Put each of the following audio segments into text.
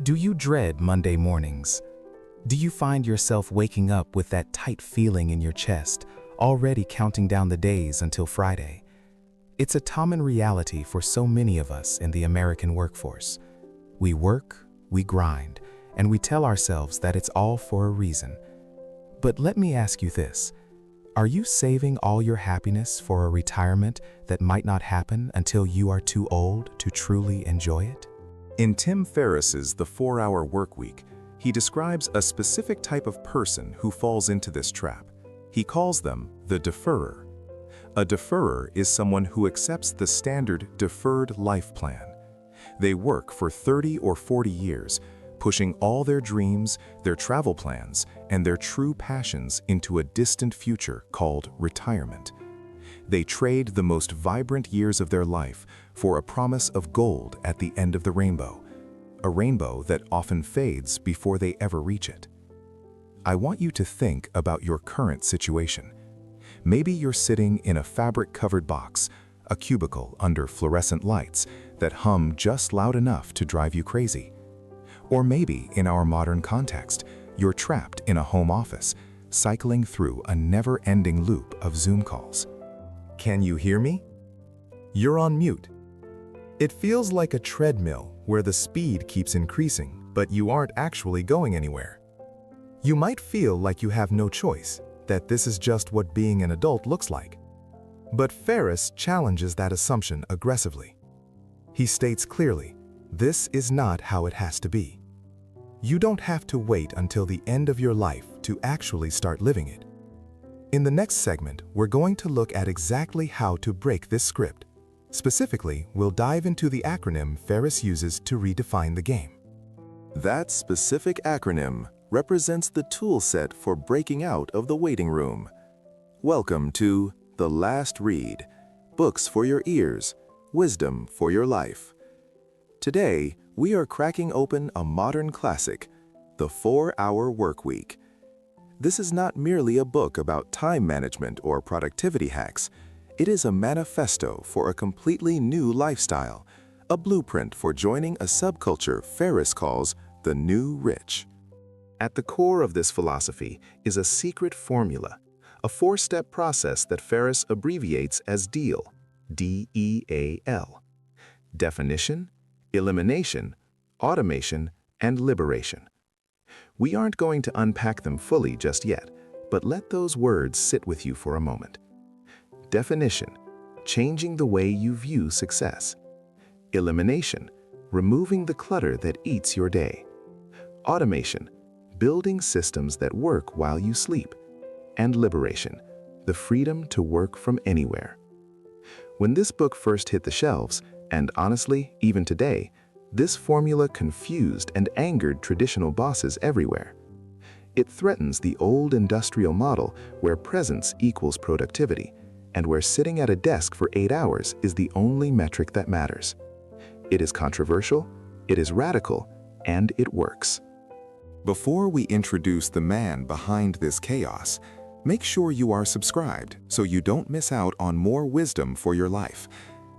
Do you dread Monday mornings? Do you find yourself waking up with that tight feeling in your chest, already counting down the days until Friday? It's a common reality for so many of us in the American workforce. We work, we grind, and we tell ourselves that it's all for a reason. But let me ask you this. Are you saving all your happiness for a retirement that might not happen until you are too old to truly enjoy it? In Tim Ferriss's The 4-Hour Workweek, he describes a specific type of person who falls into this trap. He calls them the deferrer. A deferrer is someone who accepts the standard deferred life plan. They work for 30 or 40 years, pushing all their dreams, their travel plans, and their true passions into a distant future called retirement. They trade the most vibrant years of their life for a promise of gold at the end of the rainbow, a rainbow that often fades before they ever reach it. I want you to think about your current situation. Maybe you're sitting in a fabric-covered box, a cubicle under fluorescent lights that hum just loud enough to drive you crazy. Or maybe, in our modern context, you're trapped in a home office, cycling through a never-ending loop of Zoom calls. Can you hear me? You're on mute. It feels like a treadmill where the speed keeps increasing, but you aren't actually going anywhere. You might feel like you have no choice, that this is just what being an adult looks like. But Ferriss challenges that assumption aggressively. He states clearly, this is not how it has to be. You don't have to wait until the end of your life to actually start living it. In the next segment, we're going to look at exactly how to break this script. Specifically, we'll dive into the acronym Ferriss uses to redefine the game. That specific acronym represents the tool set for breaking out of the waiting room. Welcome to The Last Read, Books for Your Ears, Wisdom for Your Life. Today, we are cracking open a modern classic, The 4-Hour Workweek. This is not merely a book about time management or productivity hacks. It is a manifesto for a completely new lifestyle, a blueprint for joining a subculture Ferriss calls the new rich. At the core of this philosophy is a secret formula, a 4-step process that Ferriss abbreviates as DEAL, D-E-A-L. Definition, elimination, automation, and liberation. We aren't going to unpack them fully just yet, but let those words sit with you for a moment. Definition, changing the way you view success. Elimination, removing the clutter that eats your day. Automation, building systems that work while you sleep. And liberation, the freedom to work from anywhere. When this book first hit the shelves, and honestly, even today, this formula confused and angered traditional bosses everywhere. It threatens the old industrial model where presence equals productivity, and where sitting at a desk for 8 hours is the only metric that matters. It is controversial, it is radical, and it works. Before we introduce the man behind this chaos, make sure you are subscribed so you don't miss out on more wisdom for your life.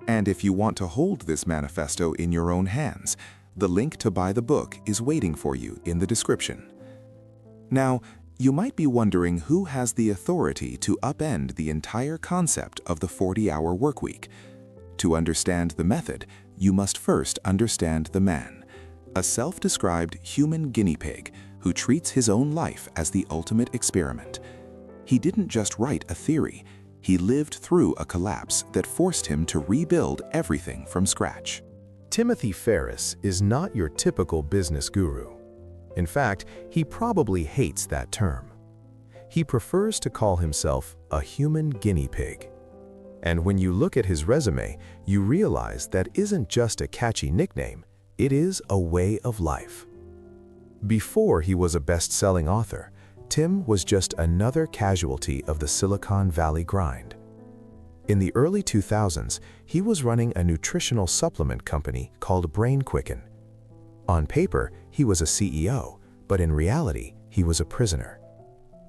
And if you want to hold this manifesto in your own hands, the link to buy the book is waiting for you in the description. Now, you might be wondering who has the authority to upend the entire concept of the 40-hour workweek. To understand the method, you must first understand the man, a self-described human guinea pig who treats his own life as the ultimate experiment. He didn't just write a theory, he lived through a collapse that forced him to rebuild everything from scratch. Timothy Ferriss is not your typical business guru. In fact, he probably hates that term. He prefers to call himself a human guinea pig. And when you look at his resume, you realize that isn't just a catchy nickname, it is a way of life. Before he was a best-selling author, Tim was just another casualty of the Silicon Valley grind. In the early 2000s, he was running a nutritional supplement company called Brain Quicken. On paper, he was a CEO, but in reality, he was a prisoner.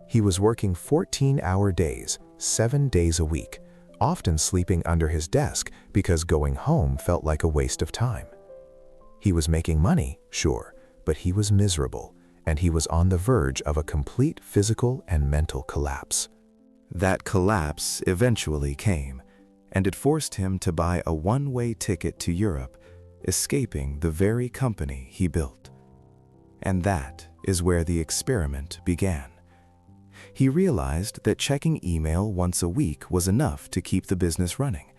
He was working 14-hour days, 7 days a week, often sleeping under his desk because going home felt like a waste of time. He was making money, sure, but he was miserable, and he was on the verge of a complete physical and mental collapse. That collapse eventually came, and it forced him to buy a one-way ticket to Europe, escaping the very company he built. And that is where the experiment began. He realized that checking email once a week was enough to keep the business running,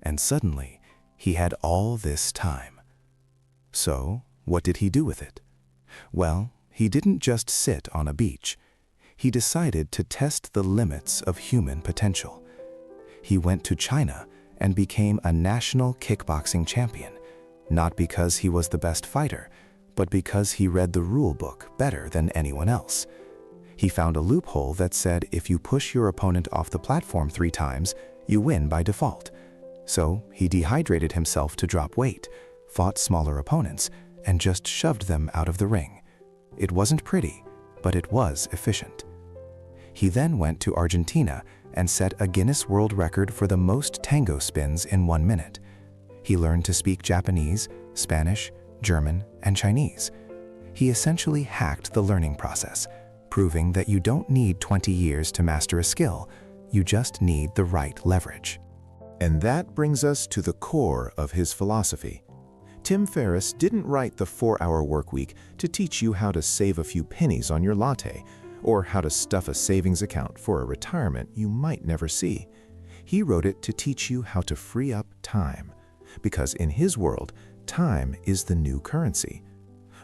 and suddenly he had all this time. So, what did he do with it? Well, he didn't just sit on a beach. He decided to test the limits of human potential. He went to China and became a national kickboxing champion, not because he was the best fighter, but because he read the rule book better than anyone else. He found a loophole that said if you push your opponent off the platform 3 times, you win by default. So he dehydrated himself to drop weight, fought smaller opponents, and just shoved them out of the ring. It wasn't pretty, but it was efficient. He then went to Argentina and set a Guinness World Record for the most tango spins in 1 minute. He learned to speak Japanese, Spanish, German, and Chinese. He essentially hacked the learning process, proving that you don't need 20 years to master a skill, you just need the right leverage. And that brings us to the core of his philosophy. Tim Ferriss didn't write the 4-Hour Workweek to teach you how to save a few pennies on your latte, or how to stuff a savings account for a retirement you might never see. He wrote it to teach you how to free up time, because in his world, time is the new currency.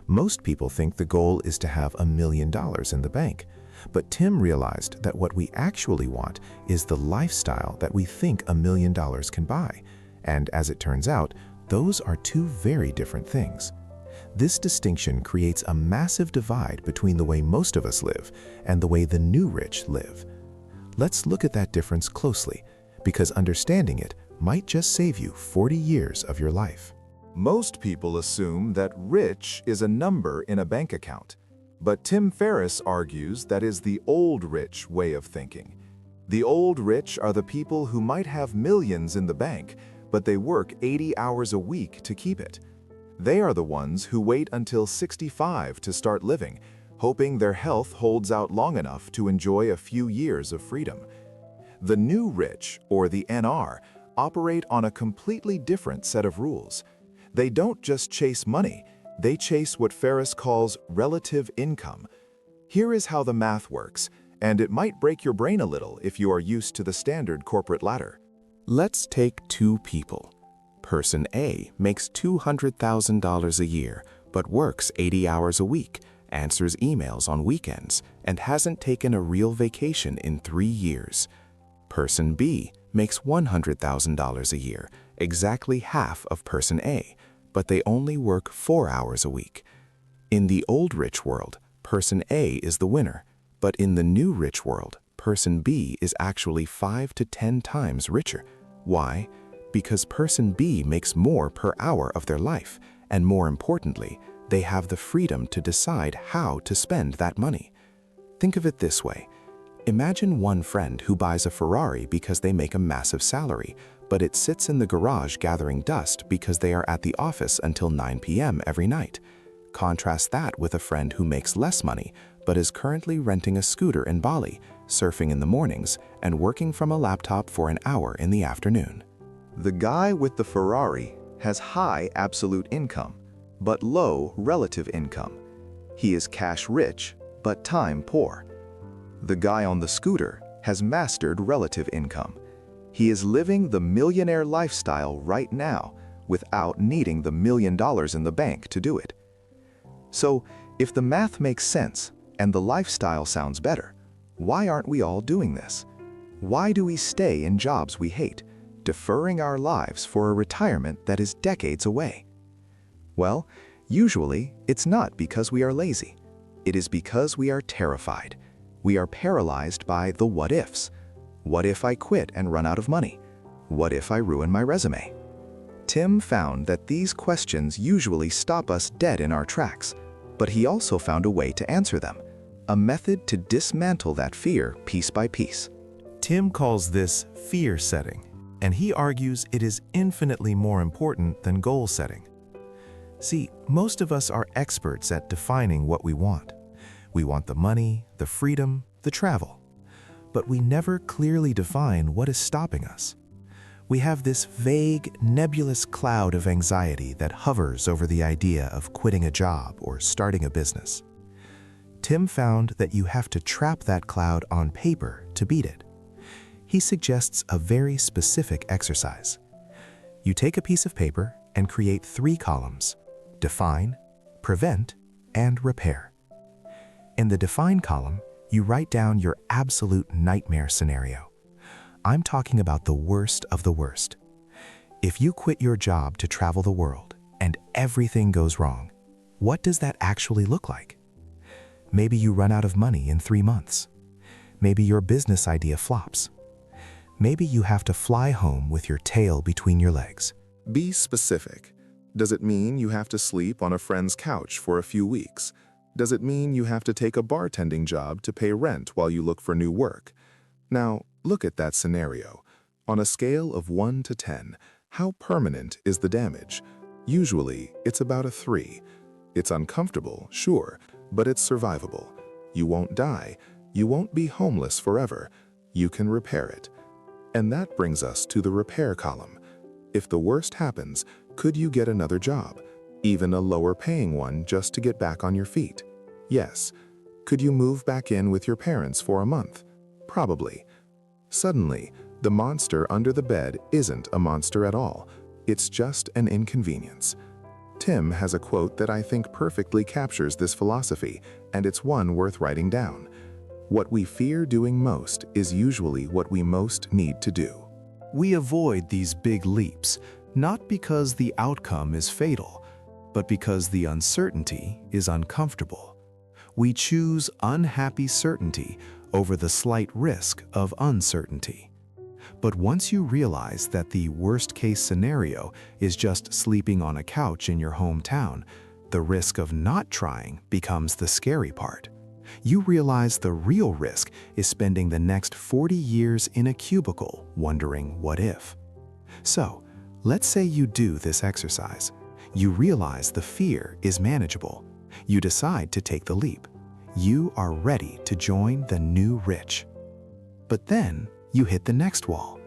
Most people think the goal is to have $1 million in the bank, but Tim realized that what we actually want is the lifestyle that we think $1 million can buy, and as it turns out, those are 2 very different things. This distinction creates a massive divide between the way most of us live and the way the new rich live. Let's look at that difference closely, because understanding it might just save you 40 years of your life. Most people assume that rich is a number in a bank account, but Tim Ferriss argues that is the old rich way of thinking. The old rich are the people who might have millions in the bank, but they work 80 hours a week to keep it. They are the ones who wait until 65 to start living, hoping their health holds out long enough to enjoy a few years of freedom. The new rich, or the NR, operate on a completely different set of rules. They don't just chase money, they chase what Ferriss calls relative income. Here is how the math works, and it might break your brain a little if you are used to the standard corporate ladder. Let's take 2 people. Person A makes $200,000 a year, but works 80 hours a week, answers emails on weekends, and hasn't taken a real vacation in 3 years. Person B makes $100,000 a year, exactly half of Person A, but they only work 4 hours a week. In the old rich world, Person A is the winner, but in the new rich world, Person B is actually 5 to 10 times richer. Why? Because Person B makes more per hour of their life, and more importantly, they have the freedom to decide how to spend that money. Think of it this way. Imagine one friend who buys a Ferrari because they make a massive salary, but it sits in the garage gathering dust because they are at the office until 9 p.m. every night. Contrast that with a friend who makes less money, but is currently renting a scooter in Bali, surfing in the mornings, and working from a laptop for an hour in the afternoon. The guy with the Ferrari has high absolute income, but low relative income. He is cash rich, but time poor. The guy on the scooter has mastered relative income. He is living the millionaire lifestyle right now without needing the $1 million in the bank to do it. So, if the math makes sense and the lifestyle sounds better, why aren't we all doing this? Why do we stay in jobs we hate, deferring our lives for a retirement that is decades away? Well, usually it's not because we are lazy. It is because we are terrified. We are paralyzed by the what-ifs. What if I quit and run out of money? What if I ruin my resume? Tim found that these questions usually stop us dead in our tracks, but he also found a way to answer them, a method to dismantle that fear piece by piece. Tim calls this fear setting, and he argues it is infinitely more important than goal setting. See, most of us are experts at defining what we want. We want the money, the freedom, the travel. But we never clearly define what is stopping us. We have this vague, nebulous cloud of anxiety that hovers over the idea of quitting a job or starting a business. Tim found that you have to trap that cloud on paper to beat it. He suggests a very specific exercise. You take a piece of paper and create 3 columns: define, prevent, and repair. In the define column, you write down your absolute nightmare scenario. I'm talking about the worst of the worst. If you quit your job to travel the world and everything goes wrong, what does that actually look like? Maybe you run out of money in 3 months. Maybe your business idea flops. Maybe you have to fly home with your tail between your legs. Be specific. Does it mean you have to sleep on a friend's couch for a few weeks? Does it mean you have to take a bartending job to pay rent while you look for new work? Now, look at that scenario. On a scale of 1 to 10, how permanent is the damage? Usually, it's about a 3. It's uncomfortable, sure, but it's survivable. You won't die. You won't be homeless forever. You can repair it. And that brings us to the repair column. If the worst happens, could you get another job? Even a lower-paying one just to get back on your feet? Yes. Could you move back in with your parents for a month? Probably. Suddenly, the monster under the bed isn't a monster at all. It's just an inconvenience. Tim has a quote that I think perfectly captures this philosophy, and it's one worth writing down. What we fear doing most is usually what we most need to do. We avoid these big leaps, not because the outcome is fatal, but because the uncertainty is uncomfortable. We choose unhappy certainty over the slight risk of uncertainty. But once you realize that the worst-case scenario is just sleeping on a couch in your hometown, the risk of not trying becomes the scary part. You realize the real risk is spending the next 40 years in a cubicle wondering what if. So, let's say you do this exercise. You realize the fear is manageable. You decide to take the leap. You are ready to join the new rich. But then you hit the next wall.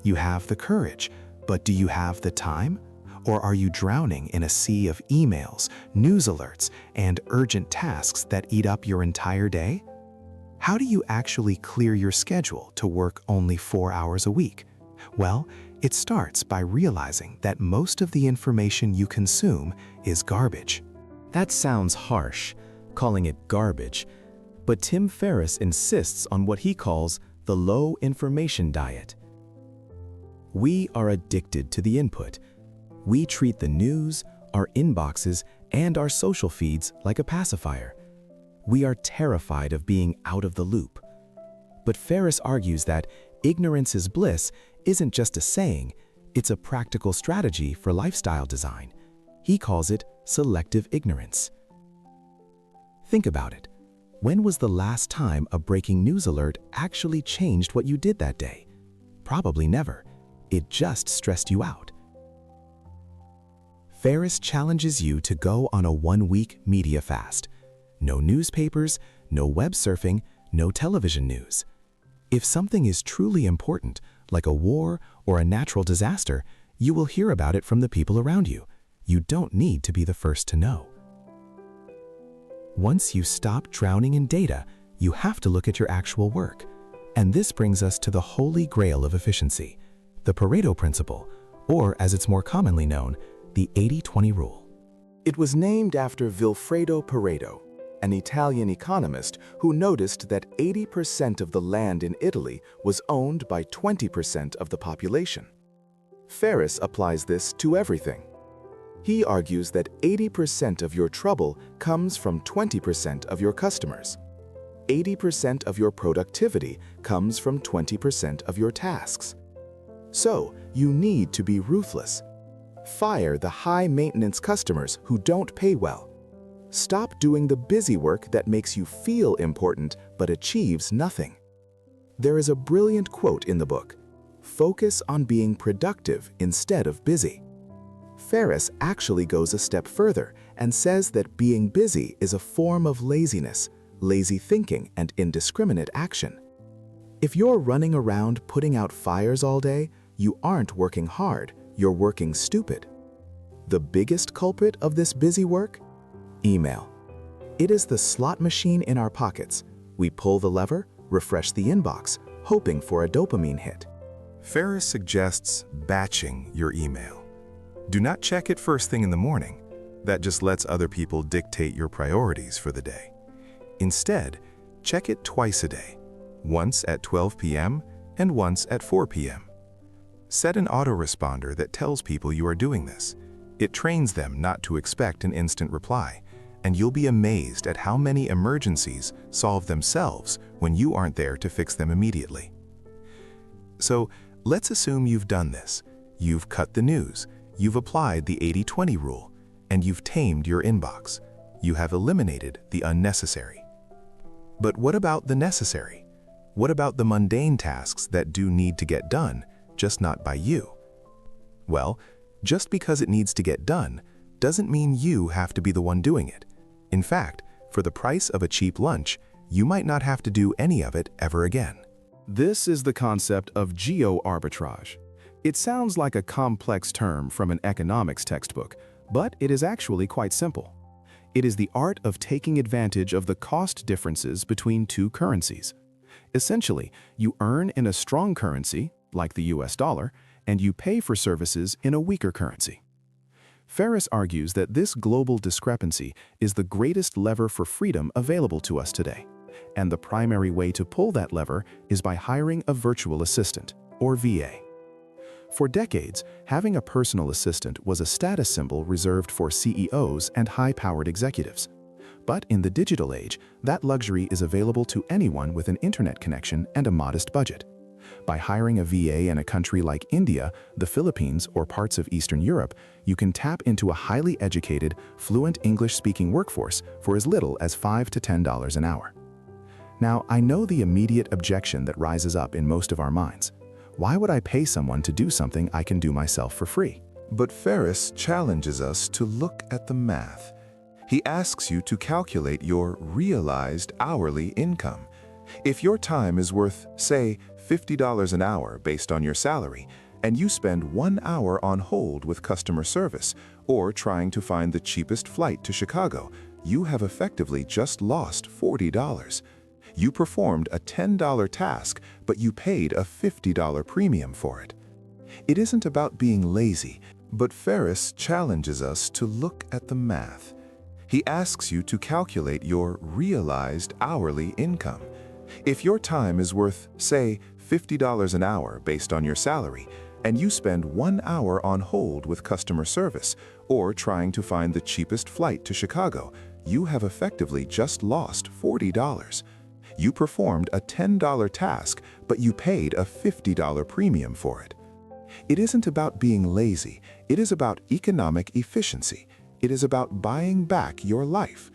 You have the courage, but do you have the time? Or are you drowning in a sea of emails, news alerts, and urgent tasks that eat up your entire day? How do you actually clear your schedule to work only 4 hours a week? Well, it starts by realizing that most of the information you consume is garbage. That sounds harsh, calling it garbage, but Tim Ferriss insists on what he calls the low information diet. We are addicted to the input. We treat the news, our inboxes, and our social feeds like a pacifier. We are terrified of being out of the loop. But Ferriss argues that ignorance is bliss isn't just a saying, it's a practical strategy for lifestyle design. He calls it selective ignorance. Think about it. When was the last time a breaking news alert actually changed what you did that day? Probably never. It just stressed you out. Ferriss challenges you to go on a 1-week media fast. No newspapers, no web surfing, no television news. If something is truly important, like a war or a natural disaster, you will hear about it from the people around you. You don't need to be the first to know. Once you stop drowning in data, you have to look at your actual work. And this brings us to the holy grail of efficiency, the Pareto principle, or as it's more commonly known, the 80-20 rule. It was named after Vilfredo Pareto, an Italian economist who noticed that 80% of the land in Italy was owned by 20% of the population. Ferriss applies this to everything. He argues that 80% of your trouble comes from 20% of your customers. 80% of your productivity comes from 20% of your tasks. So, you need to be ruthless. Fire the high-maintenance customers who don't pay well. Stop doing the busy work that makes you feel important but achieves nothing. There is a brilliant quote in the book: "Focus on being productive instead of busy." Ferriss actually goes a step further and says that being busy is a form of laziness, lazy thinking, and indiscriminate action. If you're running around putting out fires all day, you aren't working hard, you're working stupid. The biggest culprit of this busy work? Email. It is the slot machine in our pockets. We pull the lever, refresh the inbox, hoping for a dopamine hit. Ferriss suggests batching your email. Do not check it first thing in the morning. That just lets other people dictate your priorities for the day. Instead, check it twice a day, once at 12 p.m. and once at 4 p.m. Set an autoresponder that tells people you are doing this. It trains them not to expect an instant reply, and you'll be amazed at how many emergencies solve themselves when you aren't there to fix them immediately. So, let's assume you've done this. You've cut the news, you've applied the 80-20 rule, and you've tamed your inbox. You have eliminated the unnecessary. But what about the necessary? What about the mundane tasks that do need to get done, just not by you? Well, just because it needs to get done doesn't mean you have to be the one doing it. In fact, for the price of a cheap lunch, you might not have to do any of it ever again. This is the concept of geo-arbitrage. It sounds like a complex term from an economics textbook, but it is actually quite simple. It is the art of taking advantage of the cost differences between two currencies. Essentially, you earn in a strong currency, like the US dollar, and you pay for services in a weaker currency. Ferriss argues that this global discrepancy is the greatest lever for freedom available to us today, and the primary way to pull that lever is by hiring a virtual assistant, or VA. For decades, having a personal assistant was a status symbol reserved for CEOs and high-powered executives. But in the digital age, that luxury is available to anyone with an internet connection and a modest budget. By hiring a VA in a country like India, the Philippines, or parts of Eastern Europe, you can tap into a highly educated, fluent English-speaking workforce for as little as $5 to $10 an hour. Now, I know the immediate objection that rises up in most of our minds. Why would I pay someone to do something I can do myself for free? But Ferriss challenges us to look at the math. He asks you to calculate your realized hourly income. If your time is worth, say, $50 an hour based on your salary, and you spend 1 hour on hold with customer service or trying to find the cheapest flight to Chicago, you have effectively just lost $40. You performed a $10 task, but you paid a $50 premium for it. It isn't about being lazy, but Ferriss challenges us to look at the math. He asks you to calculate your realized hourly income. If your time is worth, say, $50 an hour based on your salary, and you spend 1 hour on hold with customer service or trying to find the cheapest flight to Chicago, you have effectively just lost $40. You performed a $10 task, but you paid a $50 premium for it. It isn't about being lazy, it is about economic efficiency. It is about buying back your life.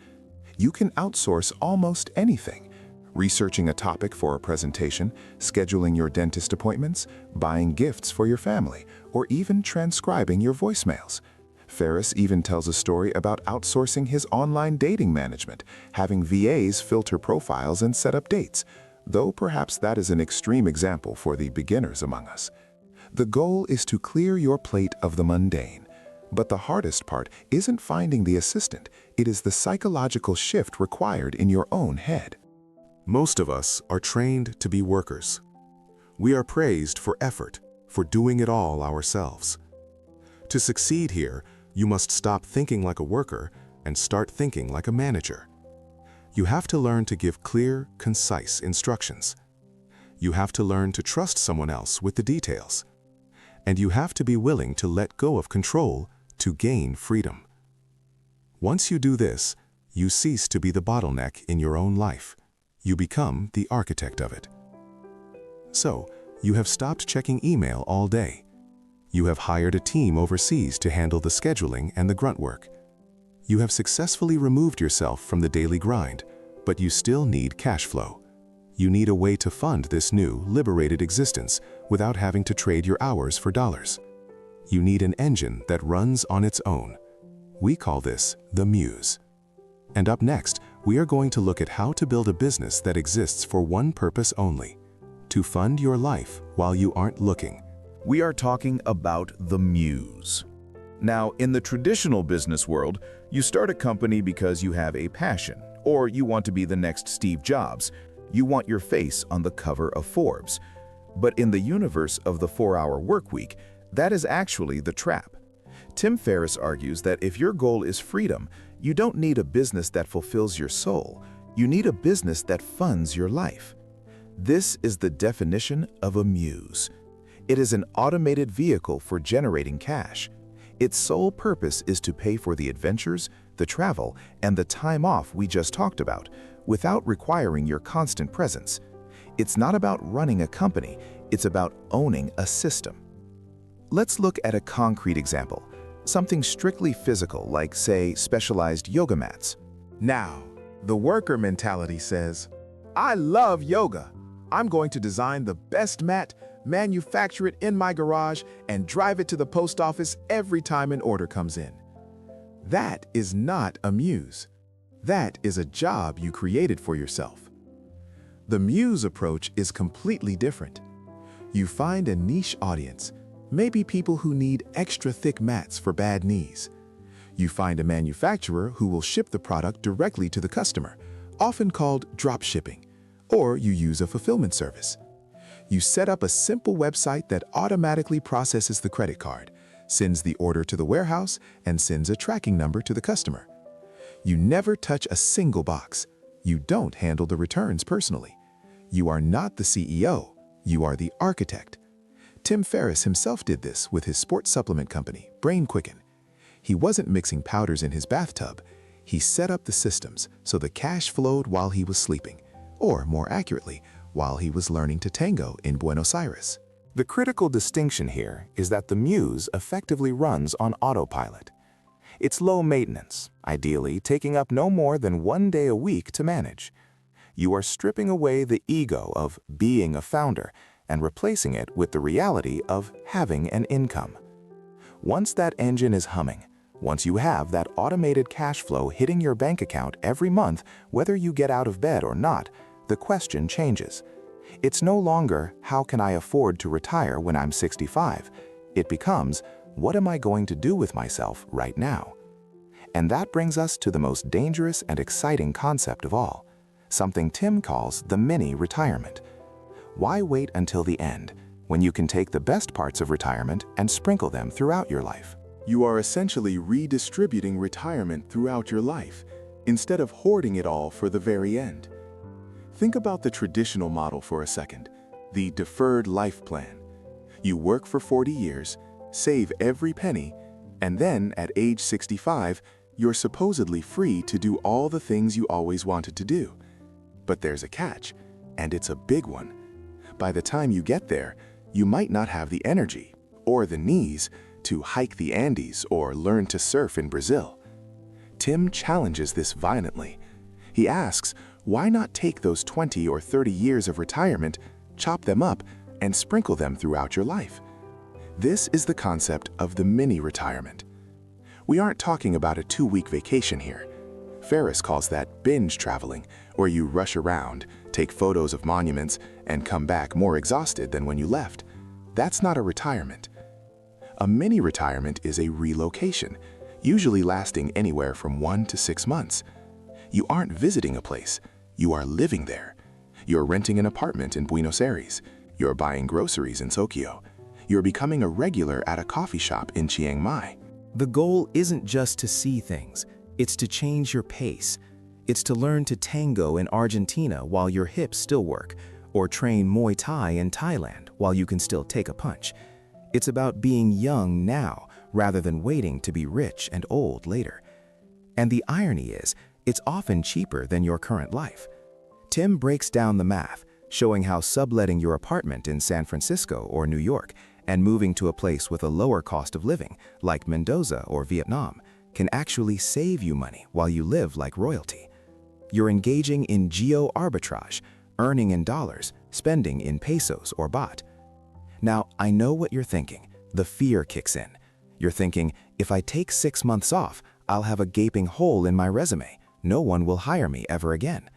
You can outsource almost anything. Researching a topic for a presentation, scheduling your dentist appointments, buying gifts for your family, or even transcribing your voicemails. Ferriss even tells a story about outsourcing his online dating management, having VAs filter profiles and set up dates, though perhaps that is an extreme example for the beginners among us. The goal is to clear your plate of the mundane. But the hardest part isn't finding the assistant, it is the psychological shift required in your own head. Most of us are trained to be workers. We are praised for effort, for doing it all ourselves. To succeed here, you must stop thinking like a worker and start thinking like a manager. You have to learn to give clear, concise instructions. You have to learn to trust someone else with the details. And you have to be willing to let go of control to gain freedom. Once you do this, you cease to be the bottleneck in your own life. You become the architect of it. So, you have stopped checking email all day. You have hired a team overseas to handle the scheduling and the grunt work. You have successfully removed yourself from the daily grind, but you still need cash flow. You need a way to fund this new, liberated existence without having to trade your hours for dollars. You need an engine that runs on its own. We call this the Muse. And up next, we are going to look at how to build a business that exists for one purpose only: to fund your life while you aren't looking. We are talking about the Muse. Now, in the traditional business world, you start a company because you have a passion, or you want to be the next Steve Jobs. You want your face on the cover of Forbes. But in the universe of the 4-hour workweek, that is actually the trap. Tim Ferriss argues that if your goal is freedom, you don't need a business that fulfills your soul. You need a business that funds your life. This is the definition of a Muse. It is an automated vehicle for generating cash. Its sole purpose is to pay for the adventures, the travel, and the time off we just talked about, without requiring your constant presence. It's not about running a company, it's about owning a system. Let's look at a concrete example, something strictly physical, like, say, specialized yoga mats. Now, the worker mentality says, I love yoga. I'm going to design the best mat, manufacture it in my garage, and drive it to the post office every time an order comes in. That is not a Muse. That is a job you created for yourself. The Muse approach is completely different. You find a niche audience, maybe people who need extra thick mats for bad knees. You find a manufacturer who will ship the product directly to the customer, often called drop shipping, or you use a fulfillment service. You set up a simple website that automatically processes the credit card, sends the order to the warehouse, and sends a tracking number to the customer. You never touch a single box. You don't handle the returns personally. You are not the CEO, you are the architect. Tim Ferriss himself did this with his sports supplement company, Brain Quicken. He wasn't mixing powders in his bathtub. He set up the systems so the cash flowed while he was sleeping, or more accurately, while he was learning to tango in Buenos Aires. The critical distinction here is that the Muse effectively runs on autopilot. It's low maintenance, ideally taking up no more than 1 day a week to manage. You are stripping away the ego of being a founder and replacing it with the reality of having an income. Once that engine is humming, once you have that automated cash flow hitting your bank account every month, whether you get out of bed or not, the question changes. It's no longer, how can I afford to retire when I'm 65? It becomes, what am I going to do with myself right now? And that brings us to the most dangerous and exciting concept of all, something Tim calls the mini retirement. Why wait until the end, when you can take the best parts of retirement and sprinkle them throughout your life? You are essentially redistributing retirement throughout your life, instead of hoarding it all for the very end. Think about the traditional model for a second, the deferred life plan. You work for 40 years, save every penny, and then at age 65, you're supposedly free to do all the things you always wanted to do. But there's a catch, and it's a big one. By the time you get there, you might not have the energy or the knees to hike the Andes or learn to surf in Brazil. Tim challenges this violently. He asks, why not take those 20 or 30 years of retirement, chop them up, and sprinkle them throughout your life? This is the concept of the mini retirement. We aren't talking about a 2-week vacation here. Ferriss calls that binge traveling, where you rush around, take photos of monuments, and come back more exhausted than when you left. That's not a retirement. A mini retirement is a relocation, usually lasting anywhere from 1 to 6 months. You aren't visiting a place, you are living there. You're renting an apartment in Buenos Aires. You're buying groceries in Tokyo. You're becoming a regular at a coffee shop in Chiang Mai. The goal isn't just to see things, it's to change your pace. It's to learn to tango in Argentina while your hips still work, or train Muay Thai in Thailand while you can still take a punch. It's about being young now rather than waiting to be rich and old later. And the irony is, it's often cheaper than your current life. Tim breaks down the math, showing how subletting your apartment in San Francisco or New York and moving to a place with a lower cost of living, like Mendoza or Vietnam, can actually save you money while you live like royalty. You're engaging in geo-arbitrage, earning in dollars, spending in pesos or baht. Now, I know what you're thinking. The fear kicks in. You're thinking, if I take 6 months off, I'll have a gaping hole in my resume. No one will hire me ever again.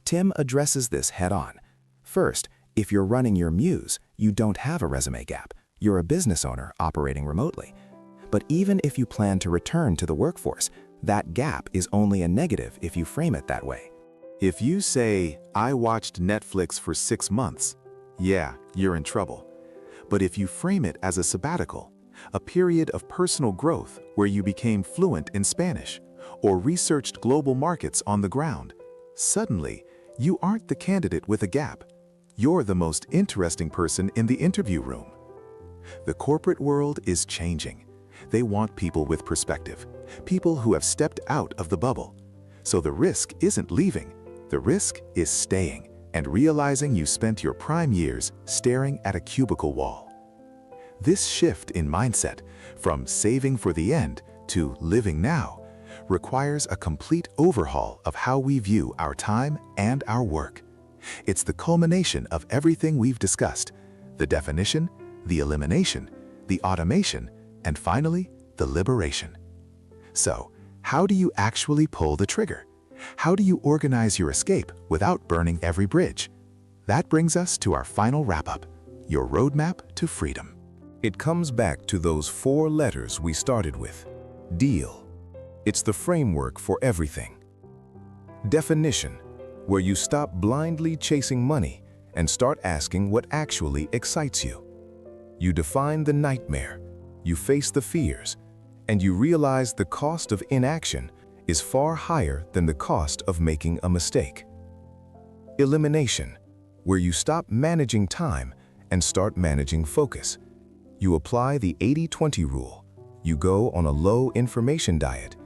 Tim addresses this head-on. First, if you're running your Muse, you don't have a resume gap. You're a business owner operating remotely. But even if you plan to return to the workforce, that gap is only a negative if you frame it that way. If you say, I watched Netflix for 6 months, yeah, you're in trouble. But if you frame it as a sabbatical, a period of personal growth where you became fluent in Spanish or researched global markets on the ground, suddenly, you aren't the candidate with a gap. You're the most interesting person in the interview room. The corporate world is changing. They want people with perspective, people who have stepped out of the bubble. So the risk isn't leaving. The risk is staying and realizing you spent your prime years staring at a cubicle wall. This shift in mindset, from saving for the end to living now, requires a complete overhaul of how we view our time and our work. It's the culmination of everything we've discussed: the definition, the elimination, the automation, and finally, the liberation. So, how do you actually pull the trigger? How do you organize your escape without burning every bridge? That brings us to our final wrap-up, your roadmap to freedom. It comes back to those 4 letters we started with. Deal. It's the framework for everything. Definition, where you stop blindly chasing money and start asking what actually excites you. You define the nightmare, you face the fears, and you realize the cost of inaction is far higher than the cost of making a mistake. Elimination, where you stop managing time and start managing focus. You apply the 80-20 rule. You go on a low information diet,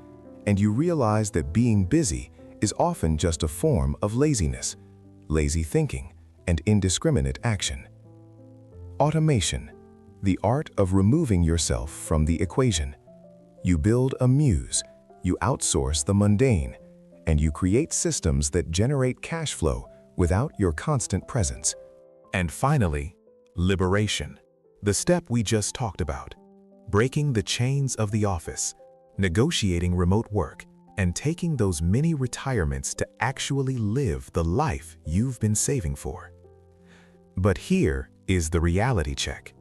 and you realize that being busy is often just a form of laziness, lazy thinking, and indiscriminate action. Automation, the art of removing yourself from the equation. You build a Muse, you outsource the mundane, and you create systems that generate cash flow without your constant presence. And finally, liberation, the step we just talked about. Breaking the chains of the office, negotiating remote work, and taking those mini retirements to actually live the life you've been saving for. But here is the reality check.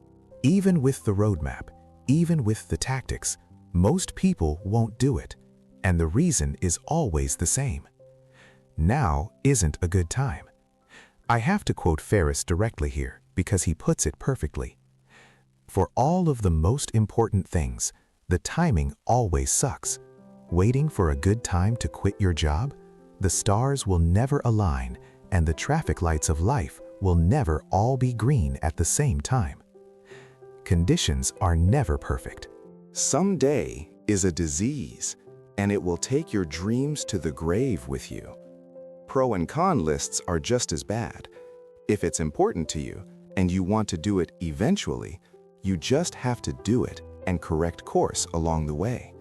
Even with the roadmap, even with the tactics, most people won't do it. And the reason is always the same. Now isn't a good time. I have to quote Ferriss directly here because he puts it perfectly. For all of the most important things, the timing always sucks. Waiting for a good time to quit your job? The stars will never align, and the traffic lights of life will never all be green at the same time. Conditions are never perfect. Someday is a disease, and it will take your dreams to the grave with you. Pro and con lists are just as bad. If it's important to you, and you want to do it eventually, you just have to do it and correct course along the way.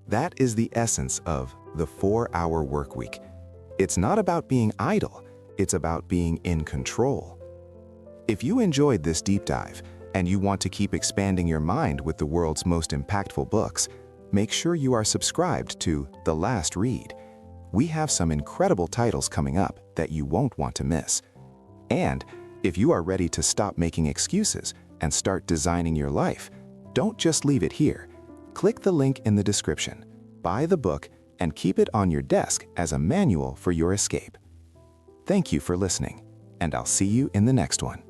That is the essence of the 4-hour workweek. It's not about being idle, it's about being in control. If you enjoyed this deep dive, and you want to keep expanding your mind with the world's most impactful books, make sure you are subscribed to The Last Read. We have some incredible titles coming up that you won't want to miss. And if you are ready to stop making excuses and start designing your life, don't just leave it here. Click the link in the description, buy the book, and keep it on your desk as a manual for your escape. Thank you for listening, and I'll see you in the next one.